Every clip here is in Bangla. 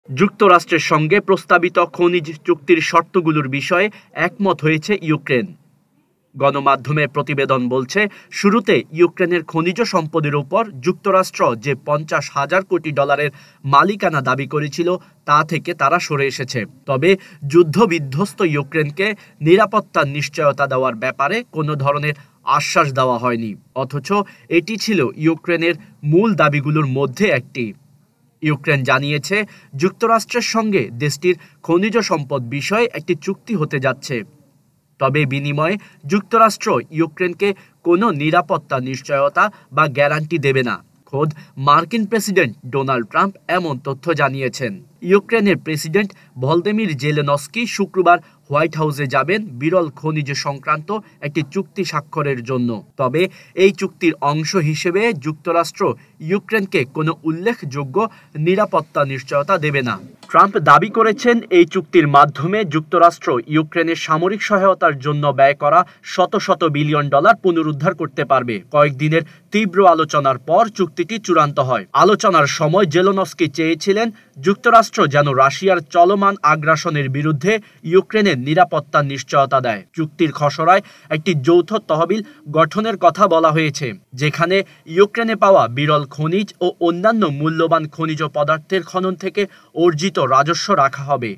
যুক্তরাষ্ট্রের সঙ্গে প্রস্তাবিত খনিজ চুক্তির শর্তগুলোর বিষয়ে একমত হয়েছে ইউক্রেন। গণমাধ্যমের প্রতিবেদন বলছে, শুরুতে ইউক্রেনের খনিজ সম্পদের উপর যুক্তরাষ্ট্র যে $50,000 কোটি মালিকানা দাবি করেছিল তা থেকে তারা সরে এসেছে। তবে যুদ্ধবিধ্বস্ত ইউক্রেনকে নিরাপত্তার নিশ্চয়তা দেওয়ার ব্যাপারে কোনো ধরনের আশ্বাস দেওয়া হয়নি, অথচ এটি ছিল ইউক্রেনের মূল দাবিগুলোর মধ্যে একটি। ইউক্রেন জানিয়েছে, যুক্তরাষ্ট্রের সঙ্গে দেশটির খনিজ সম্পদ বিষয়ে একটি চুক্তি হতে যাচ্ছে। তবে বিনিময়ে যুক্তরাষ্ট্র ইউক্রেনকে কোনো নিরাপত্তা নিশ্চয়তা বা গ্যারান্টি দেবে না। খোদ মার্কিন প্রেসিডেন্ট ডোনাল্ড ট্রাম্প এমন তথ্য জানিয়েছেন। ইউক্রেনের প্রেসিডেন্ট ভলদিমির জেলেনস্কি শুক্রবার হোয়াইট হাউসে যাবেন বিরল খনিজ সংক্রান্ত একটি চুক্তি স্বাক্ষরের জন্য। তবে এই চুক্তির অংশ হিসেবে যুক্তরাষ্ট্র ইউক্রেনকে কোনো উল্লেখযোগ্য নিরাপত্তা নিশ্চয়তা দেবে না। ট্রাম্প দাবি করেছেন, এই চুক্তির মাধ্যমে যুক্তরাষ্ট্র ইউক্রেনের সামরিক সহায়তার জন্য ব্যয় করা শত শত বিলিয়ন ডলার পুনরুদ্ধার করতে পারবে। কয়েকদিনের তীব্র আলোচনার পর চুক্তিটি চূড়ান্ত হয়। আলোচনার সময় জেলেনস্কি চেয়েছিলেন যুক্তরাষ্ট্র যেন রাশিয়ার চলমান আগ্রাসনের বিরুদ্ধে ইউক্রেনের নিরাপত্তার নিশ্চয়তা দেয়। চুক্তির খসড়ায় একটি যৌথ তহবিল গঠনের কথা বলা হয়েছে, যেখানে ইউক্রেনে পাওয়া বিরল খনিজ ও অন্যান্য মূল্যবান খনিজ পদার্থের খনন থেকে অর্জিত রাজস্ব রাখা হবে।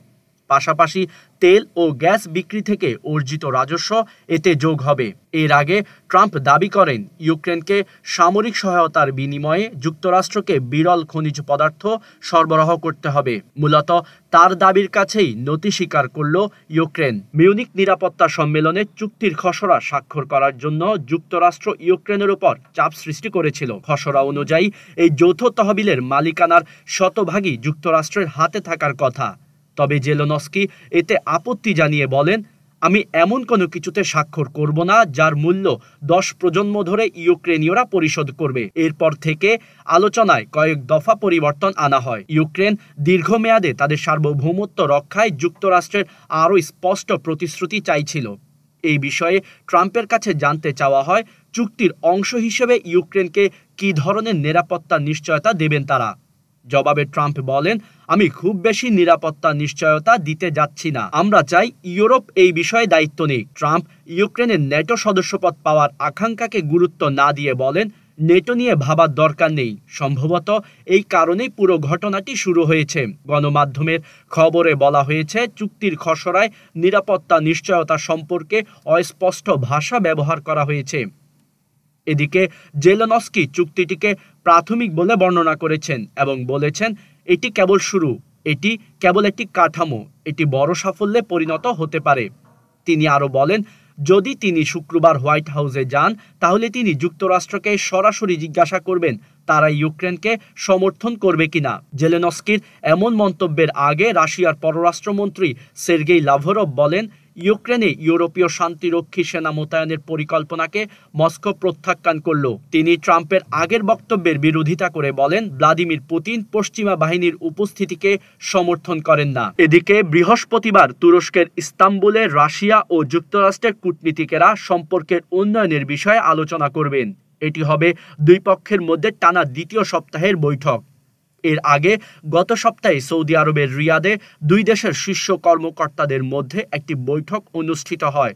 পাশাপাশি তেল ও গ্যাস বিক্রি থেকে অর্জিত রাজস্ব এতে যোগ হবে। এর আগে ট্রাম্প দাবি করেন, ইউক্রেনকে সামরিক সহায়তার বিনিময়ে যুক্তরাষ্ট্রকে বিরল খনিজ পদার্থ সরবরাহ করতে হবে। মূলত তার দাবির কাছেই নতি স্বীকার করল ইউক্রেন। মিউনিক নিরাপত্তা সম্মেলনে চুক্তির খসড়া স্বাক্ষর করার জন্য যুক্তরাষ্ট্র ইউক্রেনের উপর চাপ সৃষ্টি করেছিল। খসড়া অনুযায়ী এই যৌথ তহবিলের মালিকানার শতভাগই যুক্তরাষ্ট্রের হাতে থাকার কথা। তবে জেলেনস্কি এতে আপত্তি জানিয়ে বলেন, আমি এমন কোনো কিছুতে স্বাক্ষর করব না যার মূল্য 10 প্রজন্ম ধরে ইউক্রেনীয়রা পরিশোধ করবে। এরপর থেকে আলোচনায় কয়েক দফা পরিবর্তন আনা হয়। ইউক্রেন দীর্ঘমেয়াদে তাদের সার্বভৌমত্ব রক্ষায় যুক্তরাষ্ট্রের আরও স্পষ্ট প্রতিশ্রুতি চাইছিল। এই বিষয়ে ট্রাম্পের কাছে জানতে চাওয়া হয়, চুক্তির অংশ হিসেবে ইউক্রেনকে কী ধরনের নিরাপত্তার নিশ্চয়তা দেবেন তারা। জবাবে ট্রাম্প বলেন, আমি খুব বেশি নিরাপত্তা নিশ্চয়তা দিতে যাচ্ছি না, আমরা চাই ইউরোপ এই বিষয়ে দায়িত্ব নিক। ট্রাম্প ইউক্রেনের ন্যাটো সদস্যপদ পাওয়ার আকাঙ্ক্ষাকে গুরুত্ব না দিয়ে বলেন, নেটো নিয়ে ভাবার দরকার নেই। সম্ভবত এই কারণেই পুরো ঘটনাটি শুরু হয়েছে। গণমাধ্যমের খবরে বলা হয়েছে, চুক্তির খসড়ায় নিরাপত্তা নিশ্চয়তা সম্পর্কে অস্পষ্ট ভাষা ব্যবহার করা হয়েছে। এদিকে জেলেনস্কি চুক্তিটিকে প্রাথমিক বলে বর্ণনা করেছেন এবং বলেছেন, এটি কেবল শুরু, এটি কেবল একটি কাঠামো, এটি বড় সাফল্যে পরিণত হতে পারে। তিনি আরও বলেন, যদি তিনি শুক্রবার হোয়াইট হাউসে যান তাহলে তিনি যুক্তরাষ্ট্রকে সরাসরি জিজ্ঞাসা করবেন তারা ইউক্রেনকে সমর্থন করবে কিনা। জেলেনস্কির এমন মন্তব্যের আগে রাশিয়ার পররাষ্ট্রমন্ত্রী সের্গেই লাভরভ বলেন, ইউক্রেনে ইউরোপীয় শান্তিরক্ষী সেনা মোতায়েনের পরিকল্পনাকে মস্কো প্রত্যাখ্যান করল। তিনি ট্রাম্পের আগের বক্তব্যের বিরোধিতা করে বলেন, ভ্লাদিমির পুতিন পশ্চিমা বাহিনীর উপস্থিতিকে সমর্থন করেন না। এদিকে বৃহস্পতিবার তুরস্কের ইস্তাম্বুলে রাশিয়া ও যুক্তরাষ্ট্রের কূটনীতিকেরা সম্পর্কের উন্নয়নের বিষয়ে আলোচনা করবেন। এটি হবে দুই পক্ষের মধ্যে টানা দ্বিতীয় সপ্তাহের বৈঠক। এর আগে গত সপ্তাহে সৌদি আরবের রিয়াদে দুই দেশের শীর্ষ কর্মকর্তাদের মধ্যে একটি বৈঠক অনুষ্ঠিত হয়।